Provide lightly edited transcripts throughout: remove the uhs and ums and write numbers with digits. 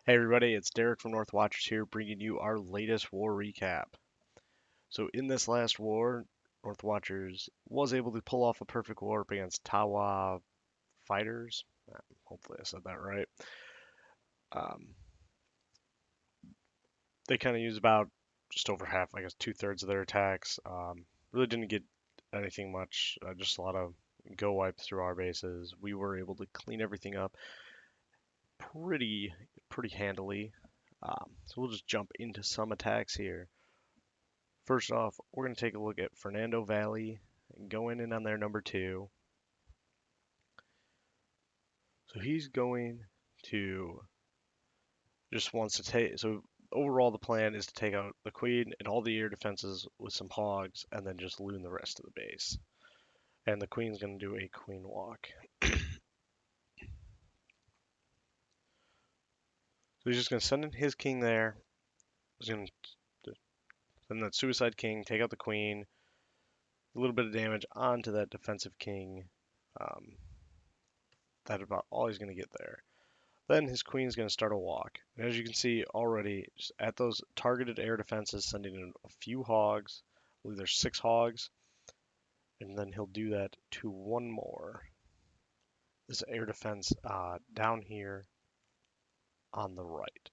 Hey everybody, it's Derek from North Watchers here, bringing you our latest war recap. So in this last war, North Watchers was able to pull off a perfect warp against Tawau Fighters. Hopefully I said that right. Um, they kind of used about just over half, I guess 2/3 of their attacks. Really didn't get anything much, just a lot of go wipes through our bases. We were able to clean everything up pretty pretty handily. So we'll just jump into some attacks here. First off, we're going to take a look at Fernando Valley going in on their number two. So he's going to just wants to take. So overall, the plan is to take out the queen and all the air defenses with some hogs, and then just loon the rest of the base. And the queen's going to do a queen walk. So he's just going to send in his king there. He's going to send that suicide king, take out the queen, a little bit of damage onto that defensive king. Um, that's about all he's going to get there. Then his queen's going to start a walk. And as you can see already, just at those targeted air defenses, sending in a few hogs. I believe there's 6 hogs. And then he'll do that to one more. This air defense down here on the right.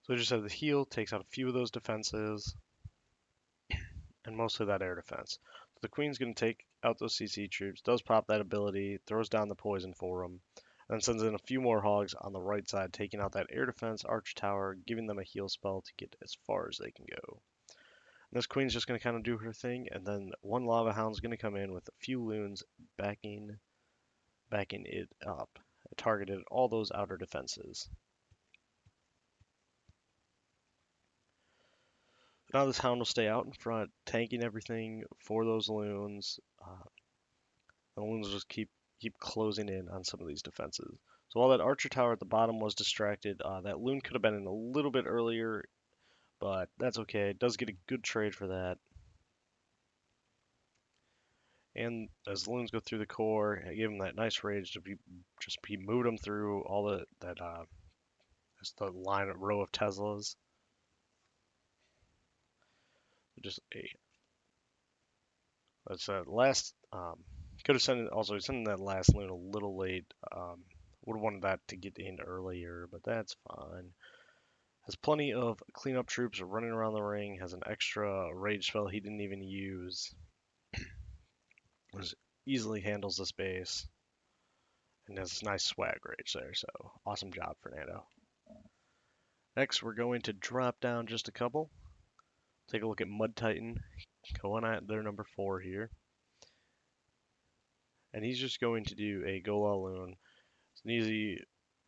So just as the heal takes out a few of those defenses and mostly that air defense. So the queen's going to take out those CC troops, does pop that ability, throws down the poison for them, and sends in a few more hogs on the right side, taking out that air defense arch tower, giving them a heal spell to get as far as they can go. And this queen's just going to kind of do her thing, and then one lava hound's going to come in with a few loons backing it up, targeted all those outer defenses. Now this hound will stay out in front, tanking everything for those loons. The loons will just keep closing in on some of these defenses. So while that archer tower at the bottom was distracted, that loon could have been in a little bit earlier, but that's okay. It does get a good trade for that. And as the loons go through the core, I gave them that nice rage to be moved them through all that just the line row of Teslas. Just a that's last could have sent that last loon a little late. Would have wanted that to get in earlier, but that's fine. Has plenty of cleanup troops running around the ring. Has an extra rage spell he didn't even use. Just easily handles this base and has nice swag rage there. So awesome job, Fernando. Next, we're going to drop down just a couple. Take a look at Mud Titan going at their number 4 here. And he's just going to do a Gola Loon. It's an easy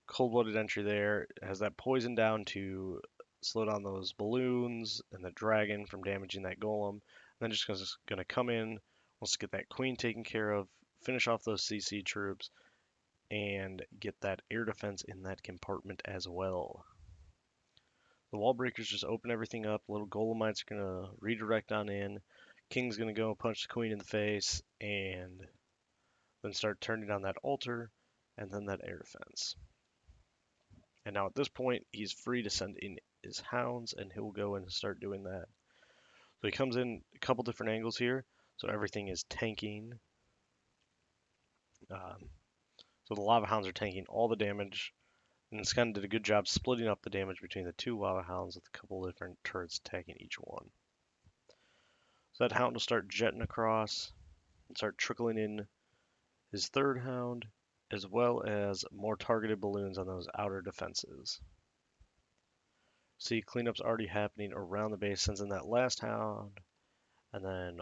cold-blooded entry there. It has that poison down to slow down those balloons and the dragon from damaging that golem. And then just going to come in, wants to get that queen taken care of, finish off those CC troops, and get that air defense in that compartment as well. The wall breakers just open everything up. Little golemites are going to redirect on in. King's going to go punch the queen in the face and then start turning on that altar and then that air defense. And now at this point, he's free to send in his hounds and he'll go and start doing that. So he comes in a couple different angles here. So everything is tanking. Um, so the lava hounds are tanking all the damage. And this kind of did a good job splitting up the damage between the 2 lava hounds with a couple different turrets attacking each one. So that hound will start jetting across and start trickling in his 3rd hound, as well as more targeted balloons on those outer defenses. See, cleanup's already happening around the base, sends in that last hound, and then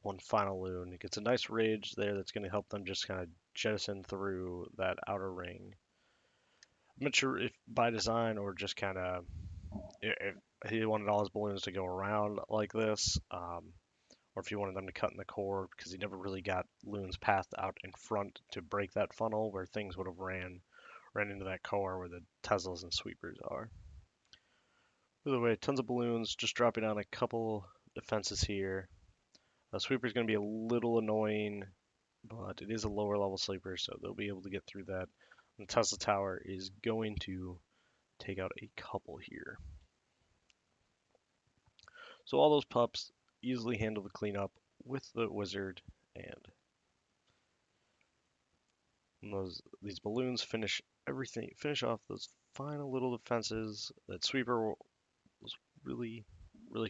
one final loon. It gets a nice rage there that's going to help them just kind of jettison through that outer ring. I'm not sure if by design or just kind of if he wanted all his balloons to go around like this, or if he wanted them to cut in the core because he never really got loons pathed out in front to break that funnel where things would have ran into that core where the Teslas and sweepers are. By the way, tons of balloons just dropping on a couple defenses here. The sweeper's going to be a little annoying, but it is a lower level sleeper, so they'll be able to get through that. And the Tesla tower is going to take out a couple here. So all those pups easily handle the cleanup with the wizard, and these balloons finish off those final little defenses. That sweeper was really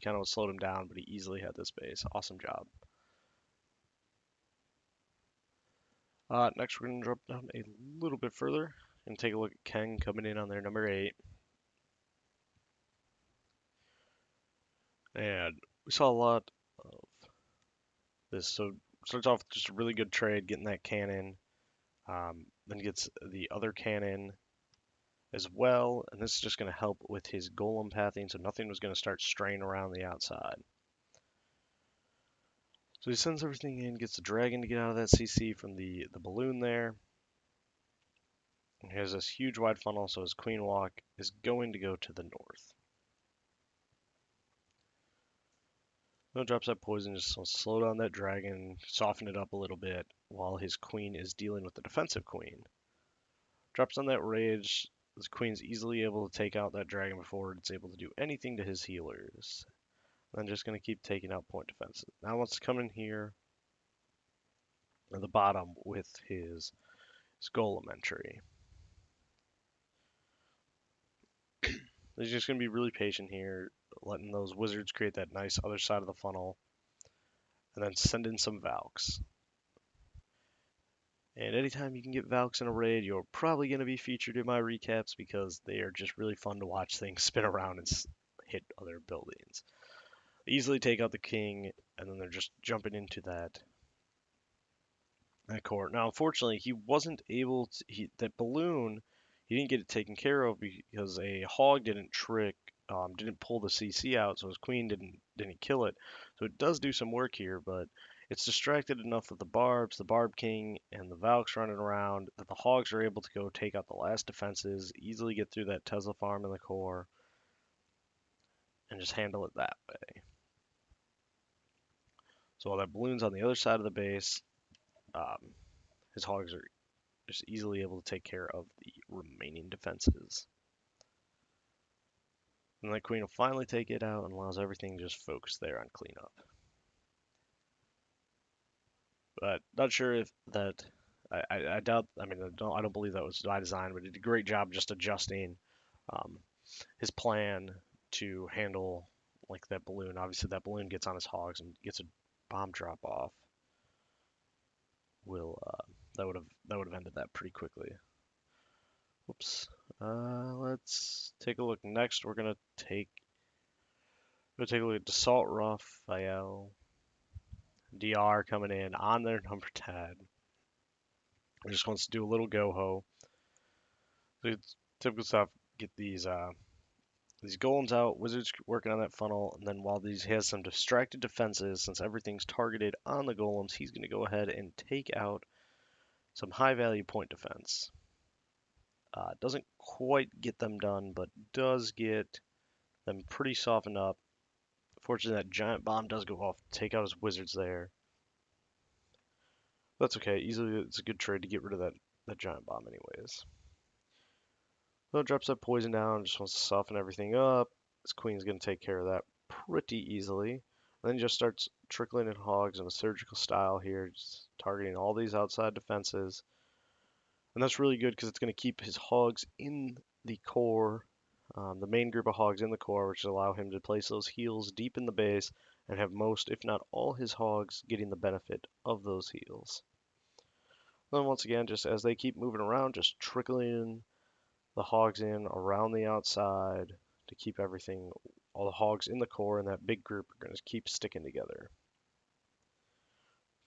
kind of slowed him down, but he easily had this base. Awesome job. Next, we're going to drop down a little bit further and take a look at Ken coming in on their number 8. And we saw a lot of this. So starts off with just a really good trade, getting that cannon. Then gets the other cannon as well, and this is just going to help with his golem pathing, so nothing was going to start straying around the outside. So he sends everything in, gets the dragon to get out of that CC from the balloon there. And he has this huge wide funnel, so his queen walk is going to go to the north. No drops that poison, just slow down that dragon, soften it up a little bit, while his queen is dealing with the defensive queen. Drops on that rage, his queen's easily able to take out that dragon before it's able to do anything to his healers. Then just going to keep taking out point defenses. Now wants to come in here at the bottom with his golem entry. He's just going to be really patient here, letting those wizards create that nice other side of the funnel, and then send in some Valks. And anytime you can get Valks in a raid, you're probably going to be featured in my recaps because they are just really fun to watch things spin around and hit other buildings. They easily take out the king, and then they're just jumping into that core. Now, unfortunately, he wasn't able to. That balloon, he didn't get it taken care of because a hog didn't pull the CC out, so his queen didn't kill it. So it does do some work here, but it's distracted enough with the barbs, the barb king, and the Valks running around that the hogs are able to go take out the last defenses, easily get through that Tesla farm in the core, and just handle it that way. So while that balloon's on the other side of the base, his hogs are just easily able to take care of the remaining defenses. And that queen will finally take it out and allows everything just focus there on cleanup. But not sure if that. I doubt. I mean, I don't believe that was by design, but he did a great job just adjusting um, his plan to handle like that balloon. Obviously, that balloon gets on his hogs and gets a bomb drop off. That would have ended that pretty quickly. Whoops. Let's take a look. Next, we're gonna take a look at Dassault Raphael DR coming in on their number 10. He just wants to do a little Goho. So it's typical stuff. Get these golems out, wizards working on that funnel, and then while he has some distracted defenses, since everything's targeted on the golems, he's going to go ahead and take out some high value point defense. Doesn't quite get them done, but does get them pretty softened up. Fortunately, that giant bomb does go off, take out his wizards there. That's okay. Easily, it's a good trade to get rid of that giant bomb, anyways. So drops that poison down, just wants to soften everything up. This queen's going to take care of that pretty easily. And then just starts trickling in hogs in a surgical style here, just targeting all these outside defenses. And that's really good because it's going to keep his hogs in the core, the main group of hogs in the core, which will allow him to place those heals deep in the base and have most, if not all, his hogs getting the benefit of those heals. Then once again, just as they keep moving around, just trickling the hogs in around the outside to keep everything, all the hogs in the core and that big group are going to keep sticking together.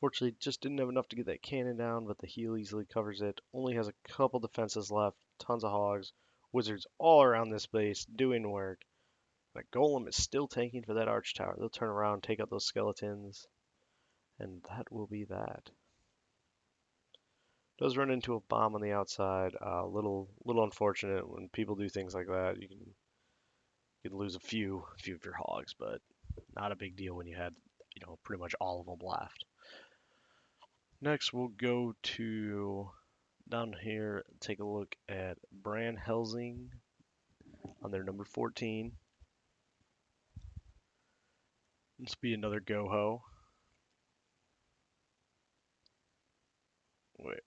Fortunately, just didn't have enough to get that cannon down, but the heal easily covers it. Only has a couple defenses left, tons of hogs, wizards all around this base doing work. That golem is still tanking for that arch tower. They'll turn around, take out those skeletons, and that will be that. Does run into a bomb on the outside. Little unfortunate when people do things like that. You can lose a few of your hogs, but not a big deal when you had pretty much all of them left. Next, we'll go to down here, take a look at Bran Helsing on their number 14. This will be another Goho. Wait.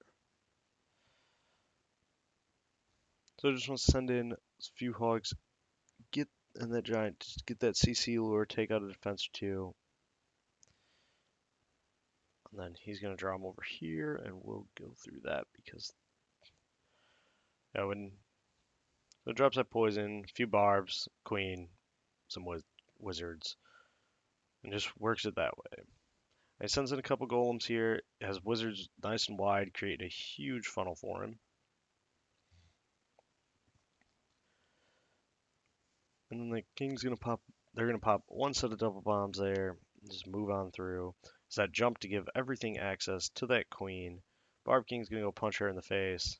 So I just want to send in a few hogs, get in that giant, just get that CC lure, take out a defense or two. And then he's going to draw him over here, and we'll go through that because when so it drops that poison, a few barbs, queen, some wizards, and just works it that way. And he sends in a couple golems here, has wizards nice and wide, creating a huge funnel for him. And then the king's gonna pop. They're gonna pop one set of double bombs there. And just move on through. So that jump to give everything access to that queen. Barb King's gonna go punch her in the face.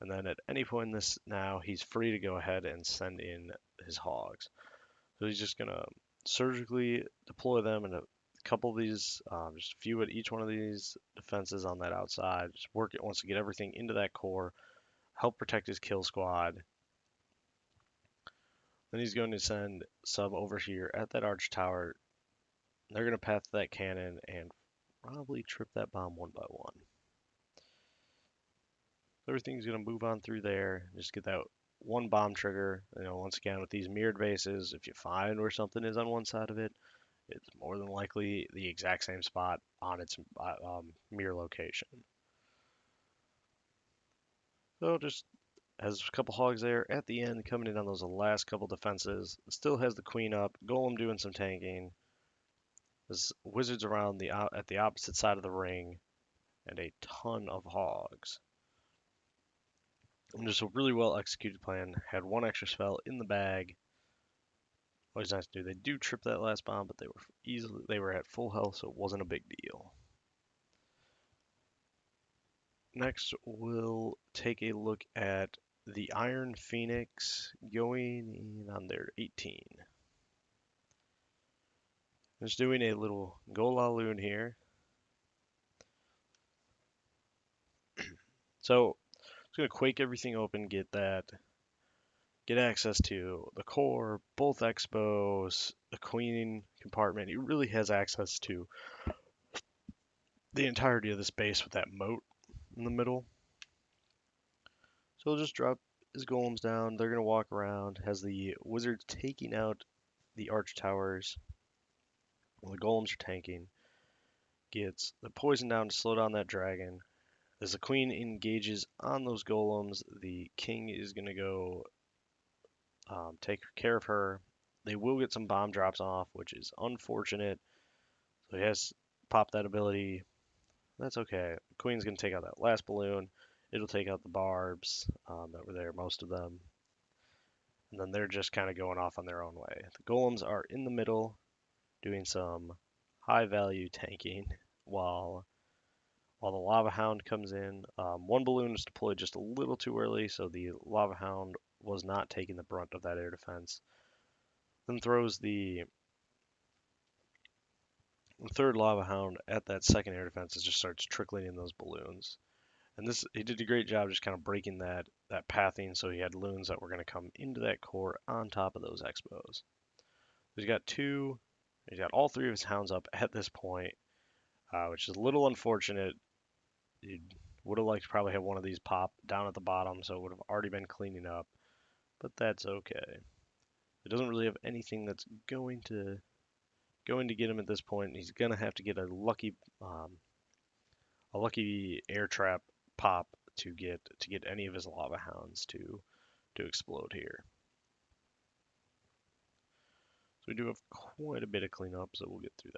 And then at any point in this now, he's free to go ahead and send in his hogs. So he's just gonna surgically deploy them in a couple of these, just a few at each one of these defenses on that outside. Just work it wants to get everything into that core, help protect his kill squad. Then he's going to send some over here at that arch tower. They're going to path that cannon and probably trip that bomb one by one. Everything's going to move on through there. Just get that one bomb trigger. Once again, with these mirrored bases, if you find where something is on one side of it, it's more than likely the exact same spot on its mirror location. So just has a couple hogs there at the end coming in on those last couple defenses. Still has the queen up. Golem doing some tanking. There's wizards around at the opposite side of the ring, and a ton of hogs. And just a really well executed plan. Had one extra spell in the bag. Always nice to do. They do trip that last bomb, but they were at full health, so it wasn't a big deal. Next, we'll take a look at the Iron Phoenix going in on their 18. Just doing a little Gola Loon here. So it's going to quake everything open, get access to the core, both expos, the queen compartment. He really has access to the entirety of this base with that moat in the middle. So he'll just drop his golems down. They're going to walk around. Has the wizards taking out the arch towers while the golems are tanking. Gets the poison down to slow down that dragon. As the queen engages on those golems, the king is going to go take care of her. They will get some bomb drops off, which is unfortunate. So he has popped that ability. That's okay. The queen's going to take out that last balloon. It'll take out the barbs that were there, most of them. And then they're just kind of going off on their own way. The golems are in the middle doing some high value tanking while the Lava Hound comes in. One balloon is deployed just a little too early, so the Lava Hound was not taking the brunt of that air defense. Then throws the third Lava Hound at that second air defense. It just starts trickling in those balloons. And he did a great job just kind of breaking that pathing, so he had loons that were going to come into that core on top of those expos. He's got all three of his hounds up at this point, which is a little unfortunate. You would have liked to probably have one of these pop down at the bottom, so it would have already been cleaning up, but that's okay. It doesn't really have anything that's going to get him at this point. He's gonna have to get a lucky air trap pop to get any of his lava hounds to explode here. So we do have quite a bit of cleanup, so we'll get through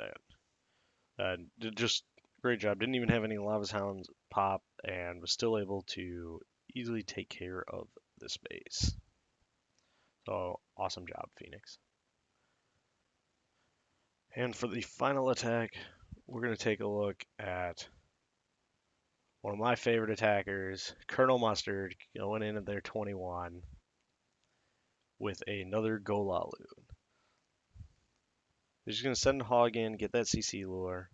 that. Did just great job. Didn't even have any lava hounds pop, and was still able to easily take care of this base. So awesome job, Phoenix. And for the final attack, we're going to take a look at one of my favorite attackers, Colonel Mustard, going in at their 21 with another Golaloon. They're just going to send Hog in, get that CC lure.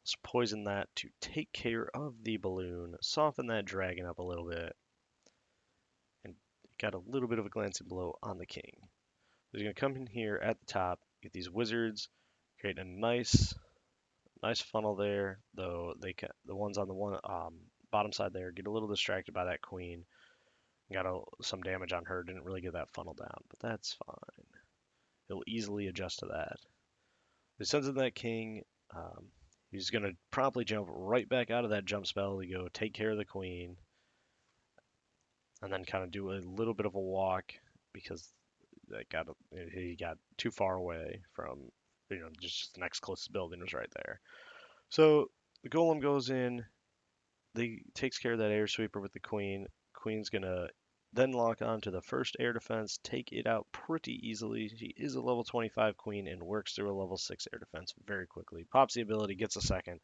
Let's poison that to take care of the balloon, soften that dragon up a little bit, and got a little bit of a glancing blow on the king. He's going to come in here at the top, get these wizards, create a nice funnel there. Though the ones on the bottom side there get a little distracted by that queen. Got some damage on her. Didn't really get that funnel down, but that's fine. He'll easily adjust to that. He sends in that king. Um, he's going to promptly jump right back out of that jump spell to go take care of the queen, and then kind of do a little bit of a walk because he got too far away from just the next closest building was right there. So the golem goes in, they takes care of that air sweeper with the queen. Queen's gonna then lock on to the first air defense, take it out pretty easily. She is a level 25 queen and works through a level 6 air defense very quickly. Pops the ability, gets a second,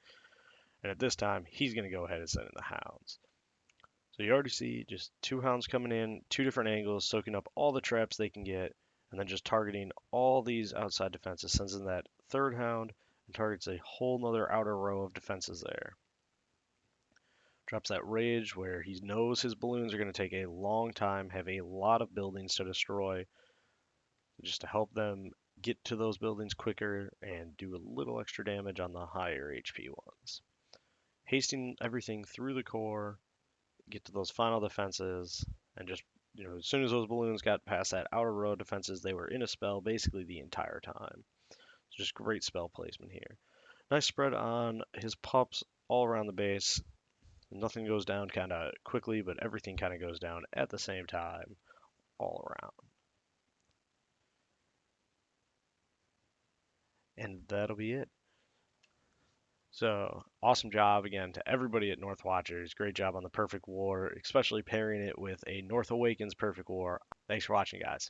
and at this time he's gonna go ahead and send in the hounds. So you already see just two hounds coming in, two different angles, soaking up all the traps they can get, and then just targeting all these outside defenses. Sends in that third hound and targets a whole nother outer row of defenses there. Drops that rage where he knows his balloons are going to take a long time, have a lot of buildings to destroy, just to help them get to those buildings quicker and do a little extra damage on the higher HP ones. Hasting everything through the core, get to those final defenses, and just as soon as those balloons got past that outer row of defenses, they were in a spell basically the entire time. So just great spell placement here. Nice spread on his pups all around the base. Nothing goes down kind of quickly, but everything kind of goes down at the same time all around. And that'll be it. So awesome job again to everybody at North Watchers. Great job on the Perfect War, especially pairing it with a North Awakens Perfect War. Thanks for watching, guys.